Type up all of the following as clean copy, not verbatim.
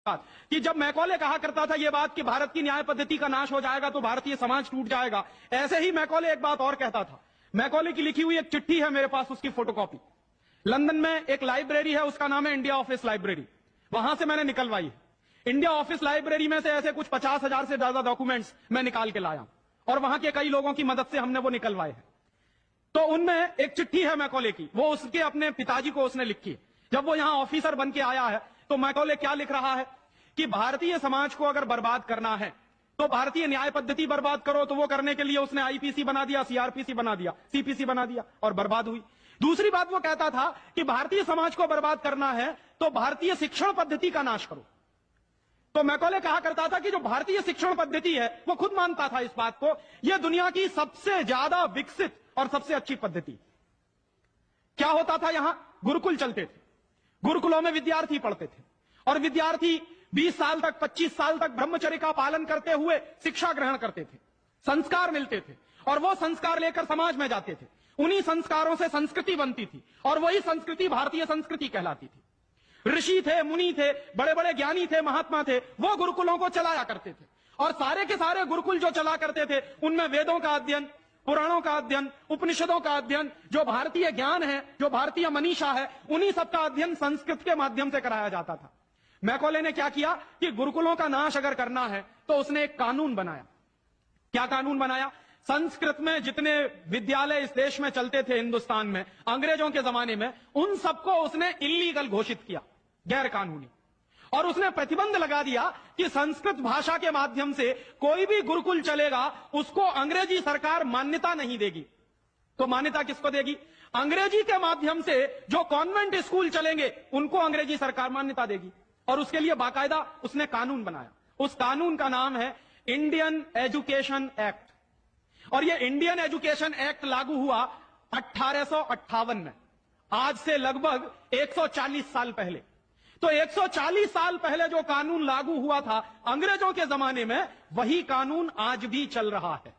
कि जब मैकॉले कहा करता था ये बात कि भारत की न्याय पद्धति का नाश हो जाएगा तो भारतीय समाज टूट जाएगा, ऐसे ही मैकॉले एक बात और कहता था। मैकॉले की लिखी हुई एक चिट्ठी है मेरे पास, उसकी फोटोकॉपी। लंदन में एक लाइब्रेरी है, उसका नाम है इंडिया ऑफिस लाइब्रेरी, वहां से मैंने निकलवाई है। इंडिया ऑफिस लाइब्रेरी में से ऐसे कुछ 50,000 से ज्यादा डॉक्यूमेंट्स मैं निकाल के लाया और वहां के कई लोगों की मदद से हमने वो निकलवाए हैं। तो उनमें एक चिट्ठी है मैकॉले की, वो उसके अपने पिताजी को उसने लिखी है। जब वो यहां ऑफिसर बन के आया है तो मैकॉले क्या लिख रहा है कि भारतीय समाज को अगर बर्बाद करना है तो भारतीय न्याय पद्धति बर्बाद करो। तो वो करने के लिए उसने आईपीसी बना दिया, सीआरपीसी बना दिया, सीपीसी बना दिया और बर्बाद हुई। दूसरी बात वो कहता था कि भारतीय समाज को बर्बाद करना है तो भारतीय शिक्षण पद्धति का नाश करो। तो मैकॉले कहा करता था कि जो भारतीय शिक्षण पद्धति है, वो खुद मानता था इस बात को, यह दुनिया की सबसे ज्यादा विकसित और सबसे अच्छी पद्धति। क्या होता था, यहां गुरुकुल चलते थे, गुरुकुलों में विद्यार्थी पढ़ते थे और विद्यार्थी 20 साल तक, 25 साल तक ब्रह्मचर्य का पालन करते हुए शिक्षा ग्रहण करते थे, संस्कार मिलते थे और वो संस्कार लेकर समाज में जाते थे। उन्हीं संस्कारों से संस्कृति बनती थी और वही संस्कृति भारतीय संस्कृति कहलाती थी। ऋषि थे, मुनि थे, बड़े बड़े ज्ञानी थे, महात्मा थे, वो गुरुकुलों को चलाया करते थे और सारे के सारे गुरुकुल जो चला करते थे उनमें वेदों का अध्ययन, पुराणों का अध्ययन, उपनिषदों का अध्ययन, जो भारतीय ज्ञान है, जो भारतीय मनीषा है, उन्हीं सबका अध्ययन संस्कृत के माध्यम से कराया जाता था। मैकॉले ने क्या किया कि गुरुकुलों का नाश अगर करना है तो उसने एक कानून बनाया। क्या कानून बनाया? संस्कृत में जितने विद्यालय इस देश में चलते थे हिंदुस्तान में अंग्रेजों के जमाने में, उन सबको उसने इल्लीगल घोषित किया, गैर कानूनी। और उसने प्रतिबंध लगा दिया कि संस्कृत भाषा के माध्यम से कोई भी गुरुकुल चलेगा उसको अंग्रेजी सरकार मान्यता नहीं देगी। तो मान्यता किसको देगी? अंग्रेजी के माध्यम से जो कॉन्वेंट स्कूल चलेंगे उनको अंग्रेजी सरकार मान्यता देगी। और उसके लिए बाकायदा उसने कानून बनाया। उस कानून का नाम है इंडियन एजुकेशन एक्ट। और यह इंडियन एजुकेशन एक्ट लागू हुआ 1858 में, आज से लगभग 140 साल पहले। तो 140 साल पहले जो कानून लागू हुआ था अंग्रेजों के जमाने में, वही कानून आज भी चल रहा है।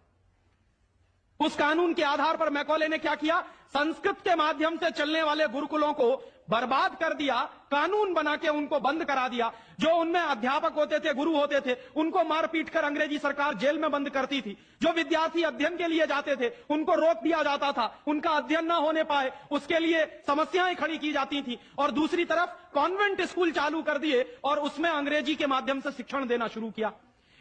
उस कानून के आधार पर मैकॉले ने क्या किया? संस्कृत के माध्यम से चलने वाले गुरुकुलों को बर्बाद कर दिया, कानून बना के उनको बंद करा दिया। जो उनमें अध्यापक होते थे, गुरु होते थे, उनको मार पीट कर अंग्रेजी सरकार जेल में बंद करती थी। जो विद्यार्थी अध्ययन के लिए जाते थे उनको रोक दिया जाता था, उनका अध्ययन ना होने पाए उसके लिए समस्याएं खड़ी की जाती थी। और दूसरी तरफ कॉन्वेंट स्कूल चालू कर दिए और उसमें अंग्रेजी के माध्यम से शिक्षण देना शुरू किया।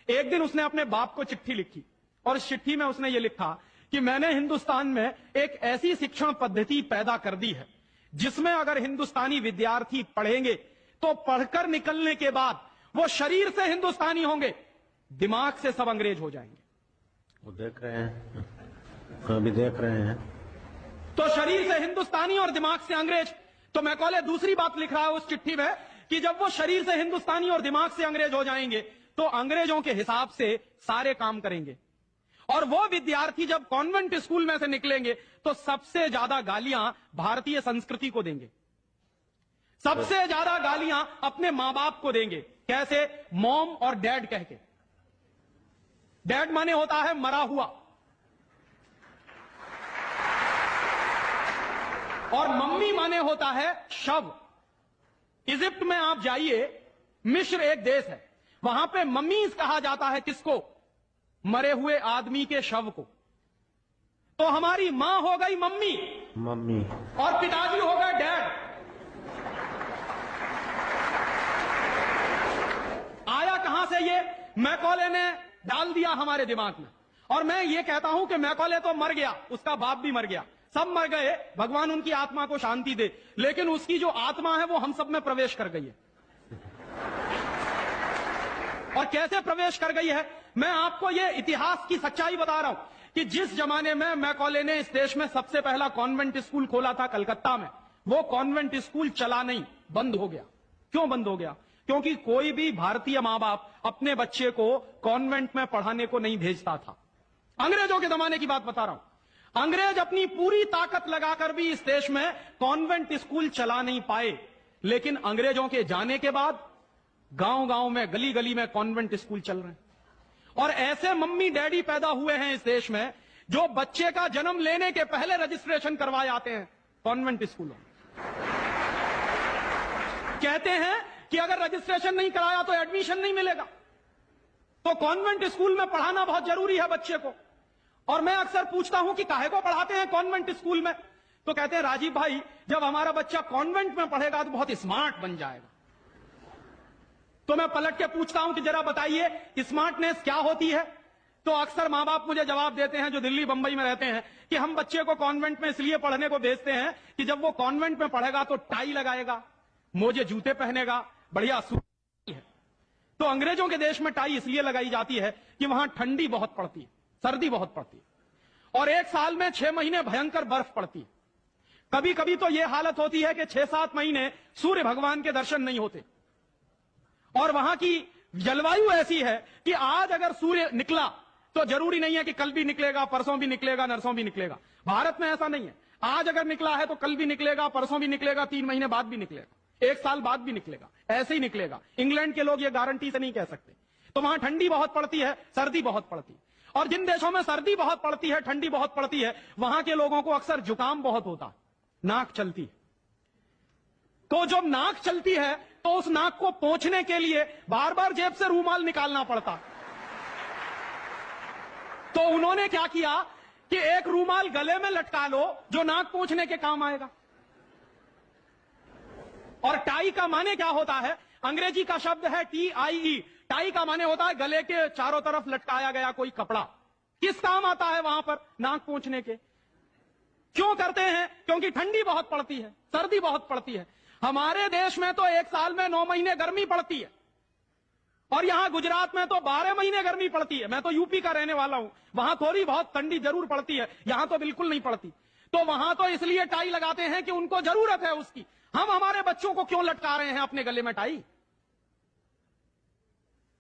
एक दिन उसने अपने बाप को चिट्ठी लिखी और इस चिट्ठी में उसने ये लिखा कि मैंने हिंदुस्तान में एक ऐसी शिक्षण पद्धति पैदा कर दी है जिसमें अगर हिंदुस्तानी विद्यार्थी पढ़ेंगे तो पढ़कर निकलने के बाद वो शरीर से हिंदुस्तानी होंगे, दिमाग से सब अंग्रेज हो जाएंगे। वो देख रहे हैं, अभी देख रहे हैं। तो शरीर से हिंदुस्तानी और दिमाग से अंग्रेज। तो मैकॉले दूसरी बात लिख रहा है उस चिट्ठी में कि जब वो शरीर से हिंदुस्तानी और दिमाग से अंग्रेज हो जाएंगे तो अंग्रेजों के हिसाब से सारे काम करेंगे। और वो विद्यार्थी जब कॉन्वेंट स्कूल में से निकलेंगे तो सबसे ज्यादा गालियां भारतीय संस्कृति को देंगे, सबसे ज्यादा गालियां अपने मां बाप को देंगे। कैसे? मॉम और डैड कह के। डैड माने होता है मरा हुआ और मम्मी माने होता है शव। इजिप्ट में आप जाइए, मिस्र एक देश है, वहां पे मम्मीज कहा जाता है किसको? मरे हुए आदमी के शव को। तो हमारी मां हो गई मम्मी, मम्मी, और पिताजी हो गए डैड। आया कहां से ये? मैकॉले ने डाल दिया हमारे दिमाग में। और मैं ये कहता हूं कि मैकॉले तो मर गया, उसका बाप भी मर गया, सब मर गए, भगवान उनकी आत्मा को शांति दे, लेकिन उसकी जो आत्मा है वो हम सब में प्रवेश कर गई है। और कैसे प्रवेश कर गई है? मैं आपको ये इतिहास की सच्चाई बता रहा हूं कि जिस जमाने में मैकॉले ने इस देश में सबसे पहला कॉन्वेंट स्कूल खोला था कलकत्ता में, वो कॉन्वेंट स्कूल चला नहीं, बंद हो गया। क्यों बंद हो गया? क्योंकि कोई भी भारतीय मां बाप अपने बच्चे को कॉन्वेंट में पढ़ाने को नहीं भेजता था। अंग्रेजों के जमाने की बात बता रहा हूं। अंग्रेज अपनी पूरी ताकत लगाकर भी इस देश में कॉन्वेंट स्कूल चला नहीं पाए, लेकिन अंग्रेजों के जाने के बाद गांव गांव में, गली गली में कॉन्वेंट स्कूल चल रहे हैं। और ऐसे मम्मी डैडी पैदा हुए हैं इस देश में जो बच्चे का जन्म लेने के पहले रजिस्ट्रेशन करवाए आते हैं कॉन्वेंट स्कूलों में। कहते हैं कि अगर रजिस्ट्रेशन नहीं कराया तो एडमिशन नहीं मिलेगा। तो कॉन्वेंट स्कूल में पढ़ाना बहुत जरूरी है बच्चे को। और मैं अक्सर पूछता हूं कि काहे को पढ़ाते हैं कॉन्वेंट स्कूल में, तो कहते हैं राजीव भाई जब हमारा बच्चा कॉन्वेंट में पढ़ेगा तो बहुत स्मार्ट बन जाएगा। तो मैं पलट के पूछता हूं कि जरा बताइए स्मार्टनेस क्या होती है। तो अक्सर मां बाप मुझे जवाब देते हैं जो दिल्ली बंबई में रहते हैं कि हम बच्चे को कॉन्वेंट में इसलिए पढ़ने को भेजते हैं कि जब वो कॉन्वेंट में पढ़ेगा तो टाई लगाएगा, मोजे जूते पहनेगा, बढ़िया सूट है। तो अंग्रेजों के देश में टाई इसलिए लगाई जाती है कि वहां ठंडी बहुत पड़ती है, सर्दी बहुत पड़ती है और एक साल में 6 महीने भयंकर बर्फ पड़ती है। कभी कभी तो यह हालत होती है कि 6-7 महीने सूर्य भगवान के दर्शन नहीं होते। और वहां की जलवायु ऐसी है कि आज अगर सूर्य निकला तो जरूरी नहीं है कि कल भी निकलेगा, परसों भी निकलेगा, नरसों भी निकलेगा। भारत में ऐसा नहीं है, आज अगर निकला है तो कल भी निकलेगा, परसों भी निकलेगा, 3 महीने बाद भी निकलेगा, 1 साल बाद भी निकलेगा, ऐसे ही निकलेगा। इंग्लैंड के लोग ये गारंटी से नहीं कह सकते। तो वहां ठंडी बहुत पड़ती है, सर्दी बहुत पड़ती है। और जिन देशों में सर्दी बहुत पड़ती है, ठंडी बहुत पड़ती है, वहां के लोगों को अक्सर जुकाम बहुत होता है, नाक चलती है। तो जब नाक चलती है तो उस नाक को पोंछने के लिए बार बार जेब से रूमाल निकालना पड़ता। तो उन्होंने क्या किया कि एक रूमाल गले में लटका लो जो नाक पोंछने के काम आएगा। और टाई का माने क्या होता है, अंग्रेजी का शब्द है TIE। टाई का माने होता है गले के चारों तरफ लटकाया गया कोई कपड़ा। किस काम आता है वहां पर, नाक पोंछने के। क्यों करते हैं? क्योंकि ठंडी बहुत पड़ती है, सर्दी बहुत पड़ती है। हमारे देश में तो 1 साल में 9 महीने गर्मी पड़ती है और यहां गुजरात में तो 12 महीने गर्मी पड़ती है। मैं तो यूपी का रहने वाला हूं, वहां थोड़ी बहुत ठंडी जरूर पड़ती है, यहां तो बिल्कुल नहीं पड़ती। तो वहां तो इसलिए टाई लगाते हैं कि उनको जरूरत है उसकी। हम हमारे बच्चों को क्यों लटका रहे हैं अपने गले में टाई?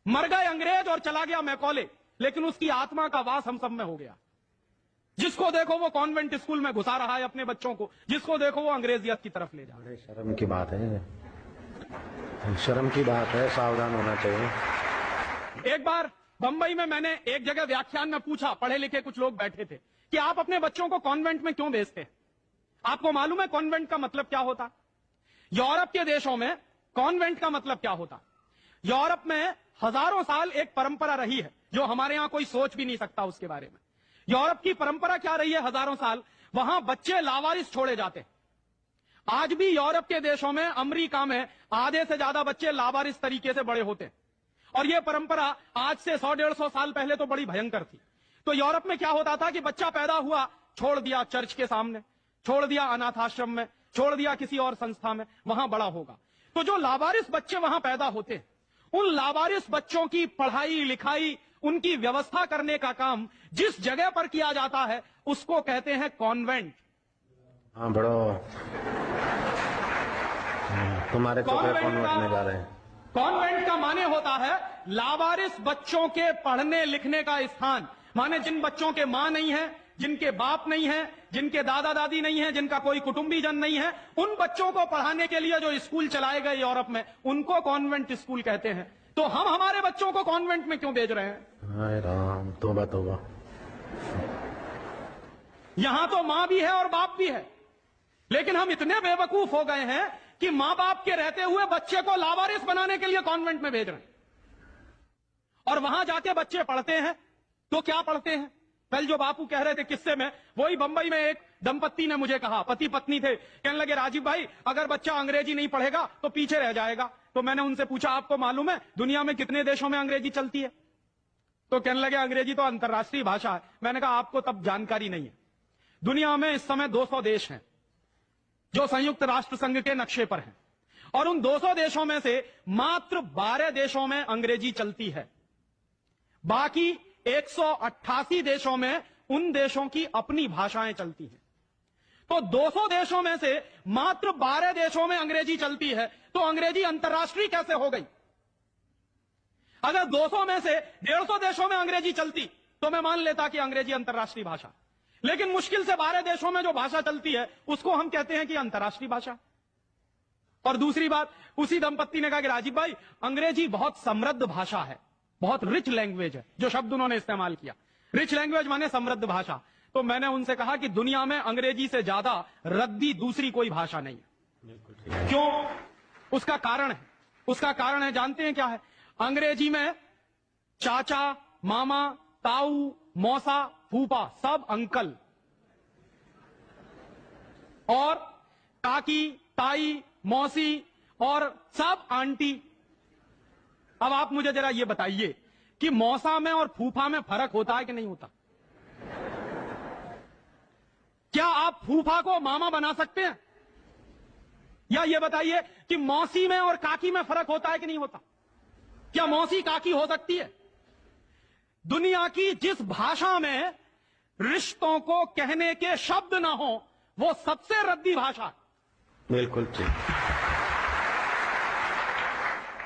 मर गए अंग्रेज और चला गया मैकॉले, लेकिन उसकी आत्मा का वास हम सब में हो गया। जिसको देखो वो कॉन्वेंट स्कूल में घुसा रहा है अपने बच्चों को, जिसको देखो वो अंग्रेजियत की तरफ ले जा रहा है। शर्म की बात है, शर्म की बात है, सावधान होना चाहिए। एक बार बंबई में मैंने एक जगह व्याख्यान में पूछा, पढ़े लिखे कुछ लोग बैठे थे, कि आप अपने बच्चों को कॉन्वेंट में क्यों भेजते हैं? आपको मालूम है कॉन्वेंट का मतलब क्या होता? यूरोप के देशों में कॉन्वेंट का मतलब क्या होता? यूरोप में हजारों साल एक परंपरा रही है जो हमारे यहां कोई सोच भी नहीं सकता उसके बारे में। यूरोप की परंपरा क्या रही है हजारों साल? वहां बच्चे लावारिस छोड़े जाते हैं। आज भी यूरोप के देशों में, अमेरिका में आधे से ज्यादा बच्चे लावारिस तरीके से बड़े होते हैं। और यह परंपरा आज से 100-150 साल पहले तो बड़ी भयंकर थी। तो यूरोप में क्या होता था कि बच्चा पैदा हुआ, छोड़ दिया चर्च के सामने, छोड़ दिया अनाथ आश्रम में, छोड़ दिया किसी और संस्था में, वहां बड़ा होगा। तो जो लावारिस बच्चे वहां पैदा होते हैं, उन लावारिस बच्चों की पढ़ाई लिखाई, उनकी व्यवस्था करने का काम जिस जगह पर किया जाता है उसको कहते हैं कॉन्वेंट। हाँ बड़ो, तुम्हारे कॉन्वेंट में जा रहे हैं। कॉन्वेंट का माने होता है लावारिस बच्चों के पढ़ने लिखने का स्थान। माने जिन बच्चों के मां नहीं है, जिनके बाप नहीं है, जिनके दादा दादी नहीं है, जिनका कोई कुटुंबीजन नहीं है, उन बच्चों को पढ़ाने के लिए जो स्कूल चलाए गए यूरोप में, उनको कॉन्वेंट स्कूल कहते हैं। तो हम हमारे बच्चों को कॉन्वेंट में क्यों भेज रहे हैं? हाय राम, तौबा तौबा। यहां तो मां भी है और बाप भी है, लेकिन हम इतने बेवकूफ हो गए हैं कि मां बाप के रहते हुए बच्चे को लावारिस बनाने के लिए कॉन्वेंट में भेज रहे हैं। और वहां जाके बच्चे पढ़ते हैं तो क्या पढ़ते हैं? कल जो बापू कह रहे थे किस्से में, वही बंबई में एक दंपत्ति ने मुझे कहा, पति पत्नी थे, कहने लगे राजीव भाई अगर बच्चा अंग्रेजी नहीं पढ़ेगा तो पीछे रह जाएगा। तो मैंने उनसे पूछा आपको मालूम है दुनिया में कितने देशों में अंग्रेजी चलती है? तो कहने लगे अंग्रेजी तो अंतर्राष्ट्रीय भाषा है। मैंने कहा आपको तब जानकारी नहीं है। दुनिया में इस समय 200 देश हैं जो संयुक्त राष्ट्र संघ के नक्शे पर हैं, और उन 200 देशों में से मात्र 12 देशों में अंग्रेजी चलती है। बाकी 188 देशों में उन देशों की अपनी भाषाएं चलती हैं। तो 200 देशों में से मात्र 12 देशों में अंग्रेजी चलती है, तो अंग्रेजी अंतर्राष्ट्रीय कैसे हो गई? अगर 200 में से 150 देशों में अंग्रेजी चलती तो मैं मान लेता कि अंग्रेजी अंतर्राष्ट्रीय भाषा, लेकिन मुश्किल से 12 देशों में जो भाषा चलती है उसको हम कहते हैं कि अंतर्राष्ट्रीय भाषा। और दूसरी बात, उसी दंपत्ति ने कहा कि राजीव भाई अंग्रेजी बहुत समृद्ध भाषा है, बहुत रिच लैंग्वेज है। जो शब्द उन्होंने इस्तेमाल किया, रिच लैंग्वेज माने समृद्ध भाषा। तो मैंने उनसे कहा कि दुनिया में अंग्रेजी से ज्यादा रद्दी दूसरी कोई भाषा नहीं है। क्यों? उसका कारण है उसका कारण है, जानते हैं क्या है? अंग्रेजी में चाचा, मामा, ताऊ, मौसा, फूफा सब अंकल, और काकी, ताई, मौसी और सब आंटी। अब आप मुझे जरा ये बताइए कि मौसा में और फूफा में फर्क होता है कि नहीं होता? क्या आप फूफा को मामा बना सकते हैं? या ये बताइए कि मौसी में और काकी में फर्क होता है कि नहीं होता? क्या मौसी काकी हो सकती है? दुनिया की जिस भाषा में रिश्तों को कहने के शब्द ना हो, वो सबसे रद्दी भाषा है। बिल्कुल ठीक।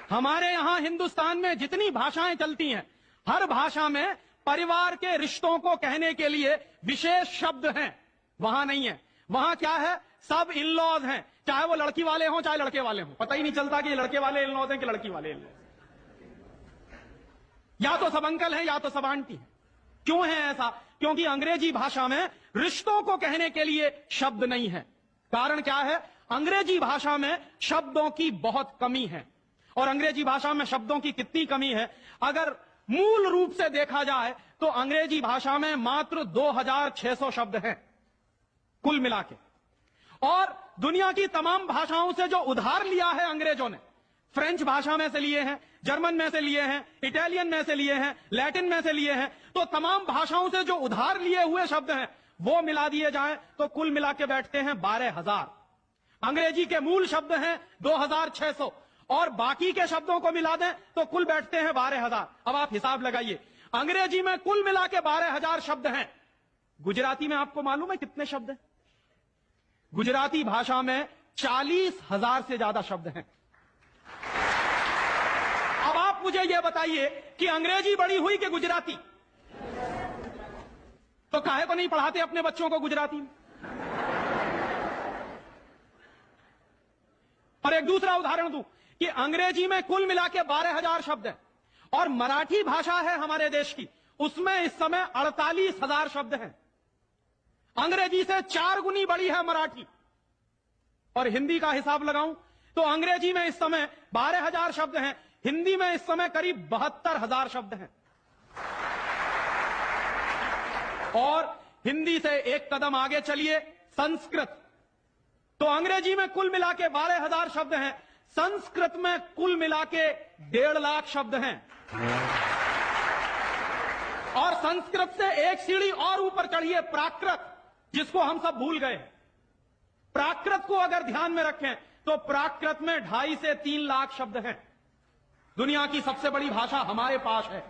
हमारे यहां हिंदुस्तान में जितनी भाषाएं चलती हैं, हर भाषा में परिवार के रिश्तों को कहने के लिए विशेष शब्द हैं। वहां नहीं है। वहां क्या है? सब इन लॉज हैं, चाहे वो लड़की वाले हों चाहे लड़के वाले हों। पता ही नहीं चलता कि ये लड़के वाले इन लॉज हैं कि लड़की वाले इन लॉज। या तो सब अंकल हैं या तो सब आंटी हैं। क्यों है ऐसा? क्योंकि अंग्रेजी भाषा में रिश्तों को कहने के लिए शब्द नहीं है। कारण क्या है? अंग्रेजी भाषा में शब्दों की बहुत कमी है। और अंग्रेजी भाषा में शब्दों की कितनी कमी है? अगर मूल रूप से देखा जाए तो अंग्रेजी भाषा में मात्र 2600 शब्द हैं कुल मिला के। और दुनिया की तमाम भाषाओं से जो उधार लिया है अंग्रेजों ने, फ्रेंच भाषा में से लिए हैं, जर्मन में से लिए हैं, इटालियन में से लिए हैं, लैटिन में से लिए हैं, तो तमाम भाषाओं से जो उधार लिए हुए शब्द हैं वो मिला दिए जाएं तो कुल मिला के बैठते हैं 12,000। अंग्रेजी के मूल शब्द हैं 2600 और बाकी के शब्दों को मिला दें तो कुल बैठते हैं 12,000। अब आप हिसाब लगाइए, अंग्रेजी में कुल मिला के 12,000 शब्द हैं। गुजराती में आपको मालूम है कितने शब्द हैं? गुजराती भाषा में 40,000 से ज्यादा शब्द हैं। अब आप मुझे यह बताइए कि अंग्रेजी बड़ी हुई कि गुजराती? तो काहे को नहीं पढ़ाते अपने बच्चों को गुजराती में? और एक दूसरा उदाहरण दूं कि अंग्रेजी में कुल मिला के 12,000 शब्द हैं और मराठी भाषा है हमारे देश की, उसमें इस समय 48,000 शब्द हैं। अंग्रेजी से 4 गुनी बड़ी है मराठी। और हिंदी का हिसाब लगाऊं तो अंग्रेजी में इस समय 12,000 शब्द हैं, हिंदी में इस समय करीब 72,000 शब्द हैं। और हिंदी से एक कदम आगे चलिए, संस्कृत। तो अंग्रेजी में कुल मिला के 12,000 शब्द हैं, संस्कृत में कुल मिला के 1.5 लाख शब्द हैं। और संस्कृत से एक सीढ़ी और ऊपर चढ़िए, प्राकृत, जिसको हम सब भूल गए। प्राकृत को अगर ध्यान में रखें तो प्राकृत में 2.5 से 3 लाख शब्द हैं। दुनिया की सबसे बड़ी भाषा हमारे पास है,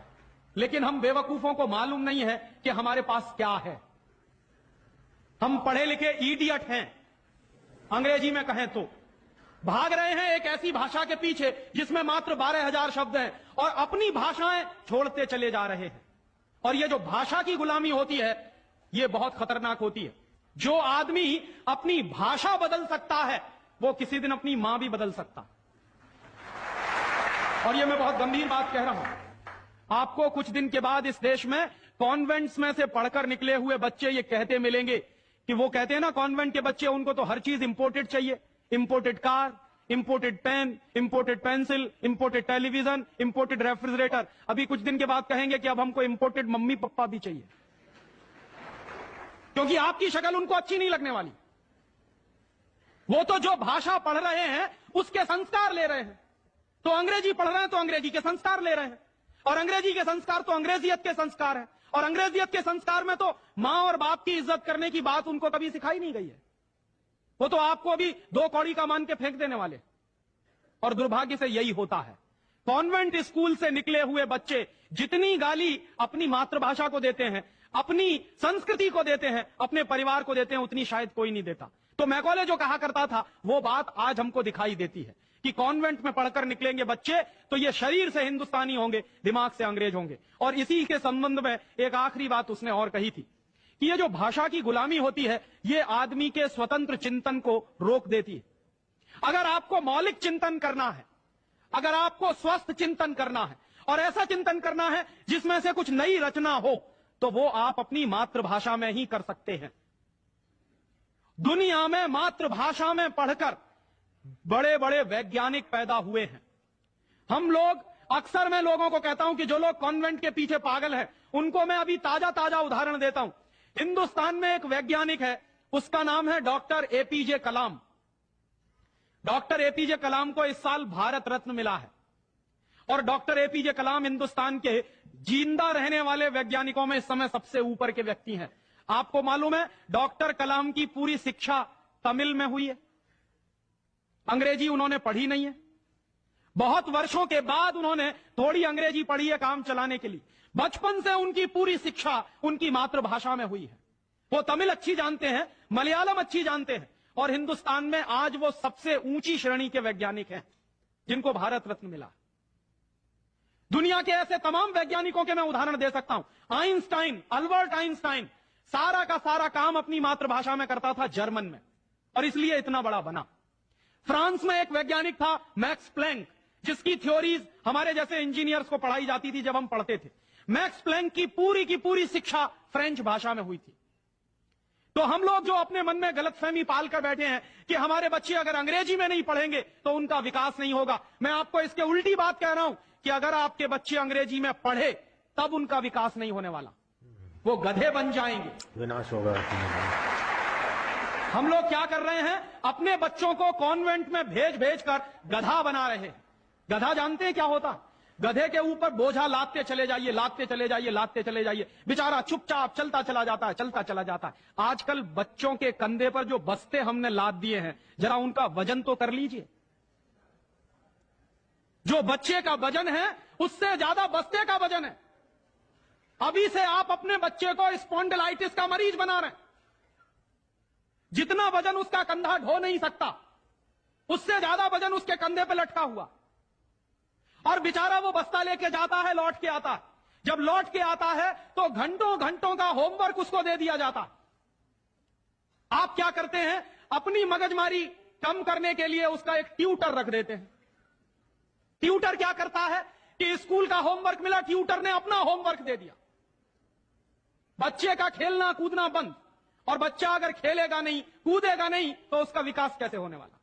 लेकिन हम बेवकूफों को मालूम नहीं है कि हमारे पास क्या है। हम पढ़े लिखे इडियट हैं, अंग्रेजी में कहें तो भाग रहे हैं एक ऐसी भाषा के पीछे जिसमें मात्र 12,000 शब्द हैं और अपनी भाषाएं छोड़ते चले जा रहे हैं। और ये जो भाषा की गुलामी होती है ये बहुत खतरनाक होती है। जो आदमी अपनी भाषा बदल सकता है वो किसी दिन अपनी मां भी बदल सकता है। और ये मैं बहुत गंभीर बात कह रहा हूं। आपको कुछ दिन के बाद इस देश में कॉन्वेंट्स में से पढ़कर निकले हुए बच्चे ये कहते मिलेंगे कि वो कहते हैं ना, कॉन्वेंट के बच्चे, उनको तो हर चीज इंपोर्टेड चाहिए। Imported car, imported pen, imported pencil, imported television, imported refrigerator. अभी कुछ दिन के बाद कहेंगे कि अब हमको इंपोर्टेड मम्मी पापा भी चाहिए, क्योंकि आपकी शक्ल उनको अच्छी नहीं लगने वाली। वो तो जो भाषा पढ़ रहे हैं उसके संस्कार ले रहे हैं। तो अंग्रेजी पढ़ रहे हैं तो अंग्रेजी के संस्कार ले रहे हैं, और अंग्रेजी के संस्कार तो अंग्रेजियत के संस्कार हैं। और अंग्रेजियत के संस्कार में तो मां और बाप की इज्जत करने की बात उनको कभी सिखाई नहीं गई है। वो तो आपको अभी 2 कौड़ी का मान के फेंक देने वाले। और दुर्भाग्य से यही होता है। कॉन्वेंट स्कूल से निकले हुए बच्चे जितनी गाली अपनी मातृभाषा को देते हैं, अपनी संस्कृति को देते हैं, अपने परिवार को देते हैं, उतनी शायद कोई नहीं देता। तो मैकॉले जो कहा करता था वो बात आज हमको दिखाई देती है कि कॉन्वेंट में पढ़कर निकलेंगे बच्चे तो ये शरीर से हिंदुस्तानी होंगे, दिमाग से अंग्रेज होंगे। और इसी के संबंध में एक आखिरी बात उसने और कही थी कि ये जो भाषा की गुलामी होती है ये आदमी के स्वतंत्र चिंतन को रोक देती है। अगर आपको मौलिक चिंतन करना है, अगर आपको स्वस्थ चिंतन करना है और ऐसा चिंतन करना है जिसमें से कुछ नई रचना हो, तो वो आप अपनी मातृभाषा में ही कर सकते हैं। दुनिया में मातृभाषा में पढ़कर बड़े बड़े वैज्ञानिक पैदा हुए हैं, हम लोग अक्सर मैं लोगों को कहता हूं कि जो लोग कॉन्वेंट के पीछे पागल हैं, उनको मैं अभी ताजा ताजा उदाहरण देता हूं। हिंदुस्तान में एक वैज्ञानिक है, उसका नाम है डॉक्टर एपीजे कलाम। डॉक्टर एपीजे कलाम को इस साल भारत रत्न मिला है और डॉक्टर एपीजे कलाम हिंदुस्तान के जिंदा रहने वाले वैज्ञानिकों में इस समय सबसे ऊपर के व्यक्ति हैं। आपको मालूम है डॉक्टर कलाम की पूरी शिक्षा तमिल में हुई है, अंग्रेजी उन्होंने पढ़ी नहीं है। बहुत वर्षों के बाद उन्होंने थोड़ी अंग्रेजी पढ़ी है काम चलाने के लिए। बचपन से उनकी पूरी शिक्षा उनकी मातृभाषा में हुई है। वो तमिल अच्छी जानते हैं, मलयालम अच्छी जानते हैं और हिंदुस्तान में आज वो सबसे ऊंची श्रेणी के वैज्ञानिक हैं जिनको भारत रत्न मिला। दुनिया के ऐसे तमाम वैज्ञानिकों के मैं उदाहरण दे सकता हूं। आइंस्टाइन, अल्बर्ट आइंस्टाइन सारा का सारा काम अपनी मातृभाषा में करता था, जर्मन में, और इसलिए इतना बड़ा बना। फ्रांस में एक वैज्ञानिक था मैक्स प्लैंक, जिसकी थ्योरीज हमारे जैसे इंजीनियर्स को पढ़ाई जाती थी जब हम पढ़ते थे। मैक्स प्लैंक की पूरी शिक्षा फ्रेंच भाषा में हुई थी। तो हम लोग जो अपने मन में गलतफहमी पाल कर बैठे हैं कि हमारे बच्चे अगर अंग्रेजी में नहीं पढ़ेंगे तो उनका विकास नहीं होगा, मैं आपको इसके उल्टी बात कह रहा हूं कि अगर आपके बच्चे अंग्रेजी में पढ़े तब उनका विकास नहीं होने वाला, वो गधे बन जाएंगे, विनाश होगा। हम लोग क्या कर रहे हैं, अपने बच्चों को कॉन्वेंट में भेज कर गधा बना रहे हैं। गधा जानते हैं क्या होता? गधे के ऊपर बोझा लादते चले जाइए, लादते चले जाइए, लादते चले जाइए, बेचारा चुपचाप चलता चला जाता है, चलता चला जाता है। आजकल बच्चों के कंधे पर जो बस्ते हमने लाद दिए हैं, जरा उनका वजन तो कर लीजिए। जो बच्चे का वजन है उससे ज्यादा बस्ते का वजन है। अभी से आप अपने बच्चे को स्पॉन्डिलाइटिस का मरीज बना रहे हैं। जितना वजन उसका कंधा ढो नहीं सकता, उससे ज्यादा वजन उसके कंधे पे लटका हुआ, और बेचारा वो बस्ता लेके जाता है, लौट के आता है। जब लौट के आता है तो घंटों घंटों का होमवर्क उसको दे दिया जाता। आप क्या करते हैं, अपनी मगजमारी कम करने के लिए उसका एक ट्यूटर रख देते हैं। ट्यूटर क्या करता है कि स्कूल का होमवर्क मिला, ट्यूटर ने अपना होमवर्क दे दिया। बच्चे का खेलना कूदना बंद, और बच्चा अगर खेलेगा नहीं, कूदेगा नहीं, तो उसका विकास कैसे होने वाला?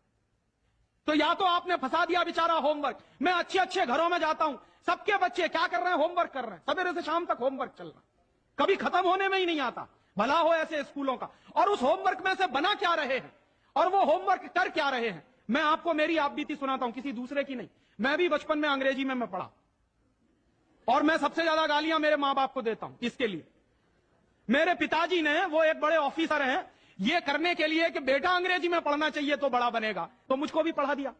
तो या तो आपने फंसा दिया बेचारा होमवर्क। मैं अच्छे अच्छे घरों में जाता हूं, सबके बच्चे क्या कर रहे हैं, होमवर्क कर रहे हैं, सवेरे से शाम तक होमवर्क चल रहा, कभी खत्म होने में ही नहीं आता। भला हो ऐसे स्कूलों का। और उस होमवर्क में से बना क्या रहे हैं और वो होमवर्क कर क्या रहे हैं? मैं आपको मेरी आप बीती सुनाता हूं, किसी दूसरे की नहीं। मैं भी बचपन में अंग्रेजी में मैं पढ़ा, और मैं सबसे ज्यादा गालियां मेरे मां बाप को देता हूं। इसके लिए मेरे पिताजी ने, वो एक बड़े ऑफिसर हैं, ये करने के लिए कि बेटा अंग्रेजी में पढ़ना चाहिए तो बड़ा बनेगा, तो मुझको भी पढ़ा दिया।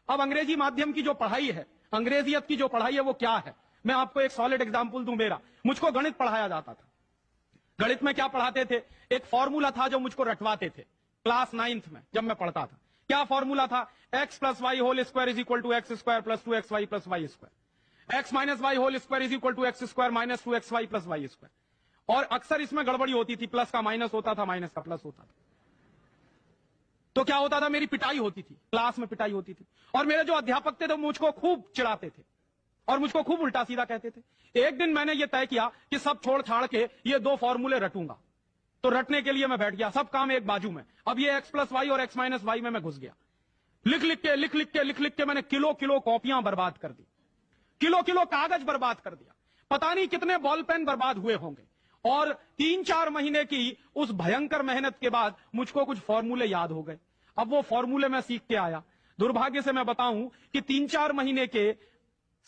अब अंग्रेजी माध्यम की जो पढ़ाई है, अंग्रेजियत की जो पढ़ाई है, वो क्या है? मैं आपको एक सॉलिड एग्जांपल दूं मेरा। मुझको गणित पढ़ाया जाता था। गणित में क्या पढ़ाते थे? एक फॉर्मूला था जो मुझको रटवाते थे क्लास 9th में जब मैं पढ़ता था। क्या फॉर्मूला था? x + y whole square is equal to x square plus 2xy plus y square, x - y whole square is equal to x square minus 2xy plus y square. और अक्सर इसमें गड़बड़ी होती थी, प्लस का माइनस होता था, माइनस का प्लस होता था। तो क्या होता था, मेरी पिटाई होती थी, क्लास में पिटाई होती थी। और मेरे जो अध्यापक थे तो मुझको खूब चिढ़ाते थे और मुझको खूब उल्टा सीधा कहते थे। एक दिन मैंने ये तय किया कि सब छोड़ छाड़ के ये 2 फॉर्मूले रटूंगा। तो रटने के लिए मैं बैठ गया, सब काम एक बाजू में। अब ये x + y और x - y में मैं घुस गया। लिख लिख के मैंने किलो कॉपियां बर्बाद कर दी, किलो कागज बर्बाद कर दिया। पता नहीं कितने बॉल पेन बर्बाद हुए होंगे। और 3-4 महीने की उस भयंकर मेहनत के बाद मुझको कुछ फॉर्मूले याद हो गए। अब वो फॉर्मूले मैं सीख के आया। दुर्भाग्य से मैं बताऊं कि 3-4 महीने के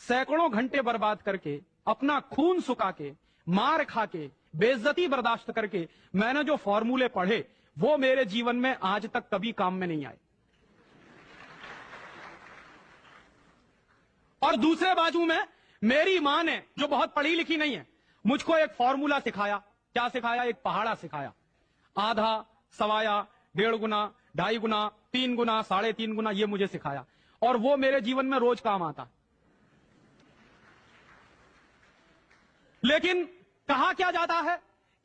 सैकड़ों घंटे बर्बाद करके, अपना खून सुखा के, मार खा के, बेइज्जती बर्दाश्त करके मैंने जो फॉर्मूले पढ़े, वो मेरे जीवन में आज तक कभी काम में नहीं आए। और दूसरे बाजू में मेरी मां ने, जो बहुत पढ़ी लिखी नहीं है, मुझको एक फॉर्मूला सिखाया। क्या सिखाया? एक पहाड़ा सिखाया। आधा, सवाया, 1.5 गुना, 2.5 गुना, 3 गुना, 3.5 गुना, ये मुझे सिखाया। और वो मेरे जीवन में रोज काम आता। लेकिन कहा क्या जाता है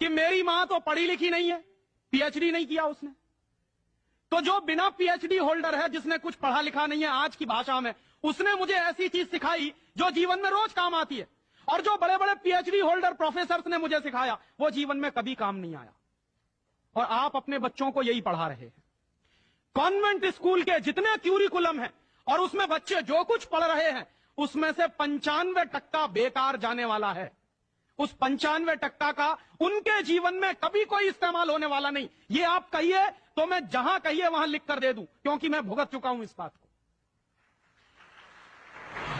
कि मेरी मां तो पढ़ी लिखी नहीं है, पीएचडी नहीं किया उसने। तो जो बिना पीएचडी होल्डर है, जिसने कुछ पढ़ा लिखा नहीं है आज की भाषा में, उसने मुझे ऐसी चीज सिखाई जो जीवन में रोज काम आती है। और जो बड़े बड़े पीएचडी होल्डर प्रोफेसर ने मुझे सिखाया, वो जीवन में कभी काम नहीं आया। और आप अपने बच्चों को यही पढ़ा रहे हैं। कॉन्वेंट स्कूल के जितने क्यूरिकुलम हैं और उसमें बच्चे जो कुछ पढ़ रहे हैं, उसमें से 95% बेकार जाने वाला है। उस 95% का उनके जीवन में कभी कोई इस्तेमाल होने वाला नहीं। ये आप कहिए तो मैं जहां कहिए वहां लिख कर दे दूं, क्योंकि मैं भुगत चुका हूं इस बात को।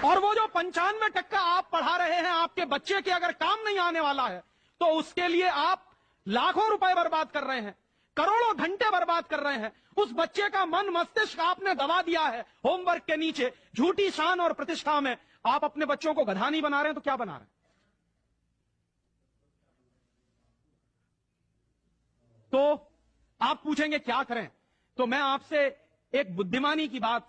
और वो जो 95% आप पढ़ा रहे हैं, आपके बच्चे के अगर काम नहीं आने वाला है, तो उसके लिए आप लाखों रुपए बर्बाद कर रहे हैं, करोड़ों घंटे बर्बाद कर रहे हैं। उस बच्चे का मन मस्तिष्क आपने दबा दिया है होमवर्क के नीचे। झूठी शान और प्रतिष्ठा में आप अपने बच्चों को गधा नहीं बना रहे हैं तो क्या बना रहे हैं? तो आप पूछेंगे क्या करें, तो मैं आपसे एक बुद्धिमानी की बात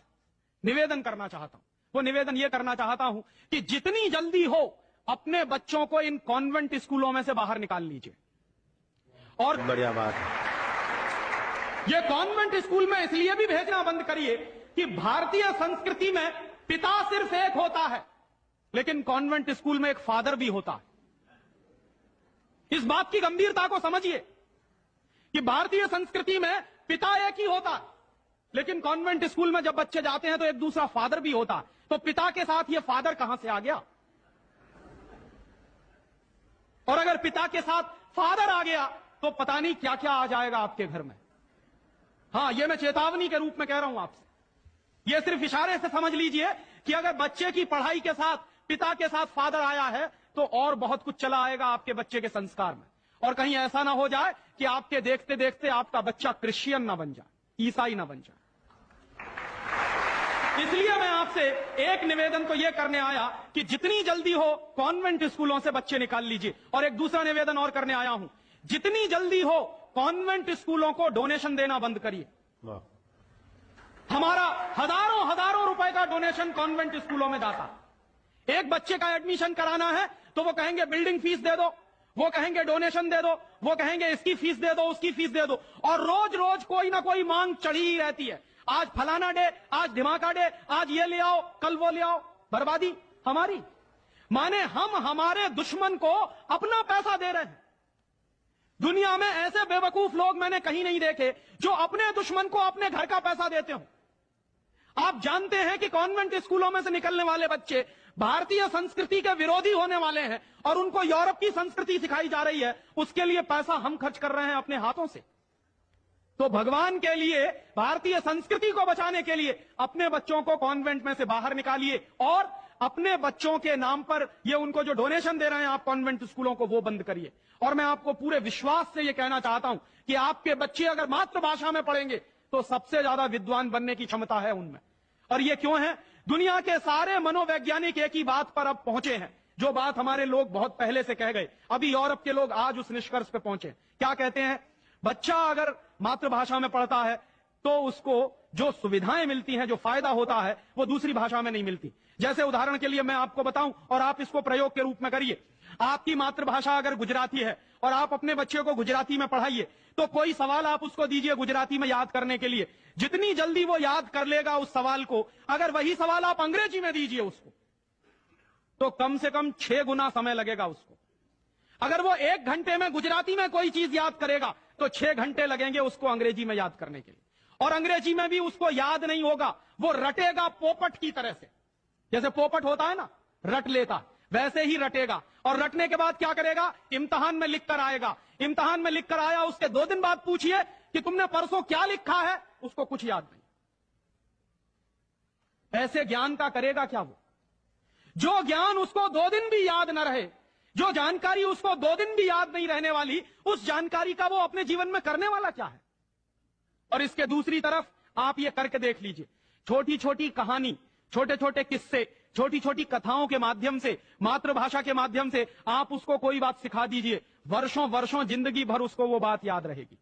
निवेदन करना चाहता हूं। वो निवेदन यह करना चाहता हूं कि जितनी जल्दी हो अपने बच्चों को इन कॉन्वेंट स्कूलों में से बाहर निकाल लीजिए। और बढ़िया बात है। ये कॉन्वेंट स्कूल में इसलिए भी भेजना बंद करिए कि भारतीय संस्कृति में पिता सिर्फ एक होता है, लेकिन कॉन्वेंट स्कूल में एक फादर भी होता है। इस बात की गंभीरता को समझिए कि भारतीय संस्कृति में पिता एक ही होता है, लेकिन कॉन्वेंट स्कूल में जब बच्चे जाते हैं तो एक दूसरा फादर भी होता है। तो पिता के साथ ये फादर कहां से आ गया? और अगर पिता के साथ फादर आ गया तो पता नहीं क्या क्या आ जाएगा आपके घर में। हां, यह मैं चेतावनी के रूप में कह रहा हूं आपसे। यह सिर्फ इशारे से समझ लीजिए कि अगर बच्चे की पढ़ाई के साथ पिता के साथ फादर आया है तो और बहुत कुछ चला आएगा आपके बच्चे के संस्कार में। और कहीं ऐसा ना हो जाए कि आपके देखते देखते आपका बच्चा क्रिश्चियन ना बन जाए, ईसाई ना बन जाए। इसलिए मैं आपसे एक निवेदन तो यह करने आया कि जितनी जल्दी हो कॉन्वेंट स्कूलों से बच्चे निकाल लीजिए। और एक दूसरा निवेदन और करने आया हूं, जितनी जल्दी हो कॉन्वेंट स्कूलों को डोनेशन देना बंद करिए। हमारा हजारों हजारों रुपए का डोनेशन कॉन्वेंट स्कूलों में जाता है। एक बच्चे का एडमिशन कराना है तो वो कहेंगे बिल्डिंग फीस दे दो, वो कहेंगे डोनेशन दे दो, वो कहेंगे इसकी फीस दे दो, उसकी फीस दे दो, और रोज रोज कोई ना कोई मांग चढ़ी ही रहती है। आज फलाना डे, आज धमाका डे, आज ये ले आओ, कल वो ले आओ। बर्बादी हमारी, माने हम हमारे दुश्मन को अपना पैसा दे रहे हैं। दुनिया में ऐसे बेवकूफ लोग मैंने कहीं नहीं देखे जो अपने दुश्मन को अपने घर का पैसा देते हो। आप जानते हैं कि कॉन्वेंट स्कूलों में से निकलने वाले बच्चे भारतीय संस्कृति के विरोधी होने वाले हैं और उनको यूरोप की संस्कृति सिखाई जा रही है। उसके लिए पैसा हम खर्च कर रहे हैं अपने हाथों से। तो भगवान के लिए, भारतीय संस्कृति को बचाने के लिए अपने बच्चों को कॉन्वेंट में से बाहर निकालिए और अपने बच्चों के नाम पर ये उनको जो डोनेशन दे रहे हैं आप कॉन्वेंट स्कूलों को, वो बंद करिए। और मैं आपको पूरे विश्वास से ये कहना चाहता हूं कि आपके बच्चे अगर मातृभाषा में पढ़ेंगे तो सबसे ज्यादा विद्वान बनने की क्षमता है उनमें। और ये क्यों है? दुनिया के सारे मनोवैज्ञानिक एक ही बात पर अब पहुंचे हैं, जो बात हमारे लोग बहुत पहले से कह गए। अभी यूरोप के लोग आज उस निष्कर्ष पे पहुंचे। क्या कहते हैं? बच्चा अगर मातृभाषा में पढ़ता है तो उसको जो सुविधाएं मिलती हैं, जो फायदा होता है, वो दूसरी भाषा में नहीं मिलती। जैसे उदाहरण के लिए मैं आपको बताऊं और आप इसको प्रयोग के रूप में करिए। आपकी मातृभाषा अगर गुजराती है और आप अपने बच्चे को गुजराती में पढ़ाइए तो कोई सवाल आप उसको दीजिए गुजराती में याद करने के लिए, जितनी जल्दी वो याद कर लेगा उस सवाल को, अगर वही सवाल आप अंग्रेजी में दीजिए उसको तो कम से कम 6 गुना समय लगेगा उसको। अगर वो 1 घंटे में गुजराती में कोई चीज याद करेगा तो 6 घंटे लगेंगे उसको अंग्रेजी में याद करने के लिए। और अंग्रेजी में भी उसको याद नहीं होगा, वो रटेगा पोपट की तरह से। जैसे पोपट होता है ना, रट लेता, वैसे ही रटेगा। और रटने के बाद क्या करेगा? इम्तिहान में लिख कर आएगा। इम्तिहान में लिख कर आया, उसके 2 दिन बाद पूछिए कि तुमने परसों क्या लिखा है, उसको कुछ याद नहीं। ऐसे ज्ञान का करेगा क्या वो? जो ज्ञान उसको 2 दिन भी याद न रहे, जो जानकारी उसको 2 दिन भी याद नहीं रहने वाली, उस जानकारी का वो अपने जीवन में करने वाला क्या है? और इसके दूसरी तरफ आप ये करके देख लीजिए, छोटी छोटी कहानी, छोटे छोटे किस्से, छोटी छोटी कथाओं के माध्यम से, मातृभाषा के माध्यम से आप उसको कोई बात सिखा दीजिए, वर्षों वर्षों जिंदगी भर उसको वो बात याद रहेगी।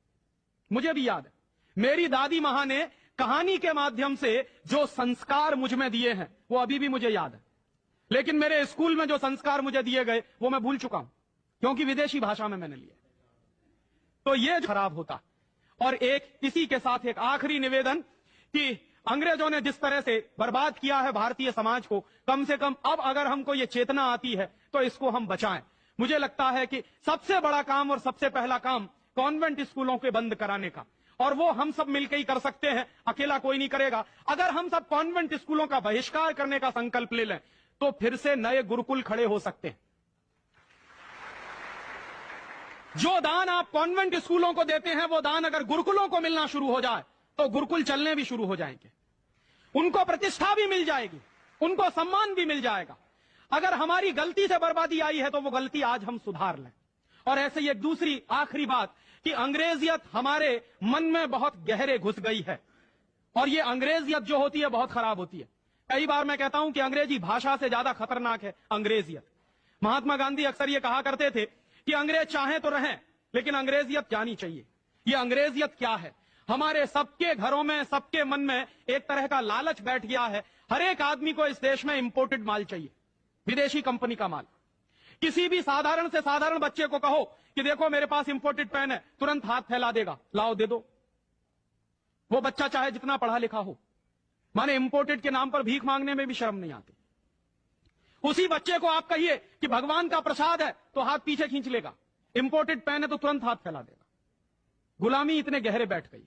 मुझे भी याद है, मेरी दादी मां ने कहानी के माध्यम से जो संस्कार मुझ में दिए हैं वो अभी भी मुझे याद है। लेकिन मेरे स्कूल में जो संस्कार मुझे दिए गए वो मैं भूल चुका हूं, क्योंकि विदेशी भाषा में मैंने लिए। तो ये खराब होता। और एक इसी के साथ एक आखिरी निवेदन कि अंग्रेजों ने जिस तरह से बर्बाद किया है भारतीय समाज को, कम से कम अब अगर हमको ये चेतना आती है तो इसको हम बचाएं। मुझे लगता है कि सबसे बड़ा काम और सबसे पहला काम कॉन्वेंट स्कूलों के बंद कराने का, और वो हम सब मिलकर ही कर सकते हैं, अकेला कोई नहीं करेगा। अगर हम सब कॉन्वेंट स्कूलों का बहिष्कार करने का संकल्प ले लें तो फिर से नए गुरुकुल खड़े हो सकते हैं। जो दान आप कॉन्वेंट स्कूलों को देते हैं, वो दान अगर गुरुकुलों को मिलना शुरू हो जाए तो गुरुकुल चलने भी शुरू हो जाएंगे, उनको प्रतिष्ठा भी मिल जाएगी, उनको सम्मान भी मिल जाएगा। अगर हमारी गलती से बर्बादी आई है तो वो गलती आज हम सुधार लें। और ऐसे ही एक दूसरी आखिरी बात कि अंग्रेजियत हमारे मन में बहुत गहरे घुस गई है, और ये अंग्रेजियत जो होती है बहुत खराब होती है। कई बार मैं कहता हूं कि अंग्रेजी भाषा से ज्यादा खतरनाक है अंग्रेजियत। महात्मा गांधी अक्सर ये कहा करते थे कि अंग्रेज चाहें तो रहें, लेकिन अंग्रेजियत जानी चाहिए। ये अंग्रेजियत क्या है? हमारे सबके घरों में, सबके मन में एक तरह का लालच बैठ गया है। हर एक आदमी को इस देश में इंपोर्टेड माल चाहिए, विदेशी कंपनी का माल। किसी भी साधारण से साधारण बच्चे को कहो कि देखो मेरे पास इंपोर्टेड पेन है, तुरंत हाथ फैला देगा, लाओ दे दो। वो बच्चा चाहे जितना पढ़ा लिखा हो, माने इंपोर्टेड के नाम पर भीख मांगने में भी शर्म नहीं आती। उसी बच्चे को आप कहिए कि भगवान का प्रसाद है तो हाथ पीछे खींच लेगा, इंपोर्टेड पेन है तो तुरंत हाथ फैला देगा। गुलामी इतने गहरे बैठ गई,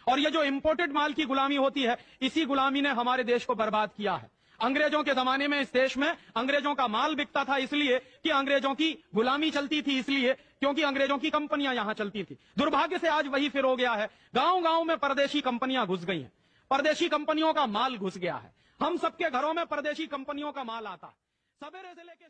और ये जो इंपोर्टेड माल की गुलामी होती है, इसी गुलामी ने हमारे देश को बर्बाद किया है। अंग्रेजों के जमाने में इस देश में अंग्रेजों का माल बिकता था इसलिए कि अंग्रेजों की गुलामी चलती थी, इसलिए क्योंकि अंग्रेजों की कंपनियां यहां चलती थी। दुर्भाग्य से आज वही फिर हो गया है, गांव गांव में परदेशी कंपनियां घुस गई हैं, परदेशी कंपनियों का माल घुस गया है। हम सबके घरों में परदेशी कंपनियों का माल आता है, सवेरे से लेके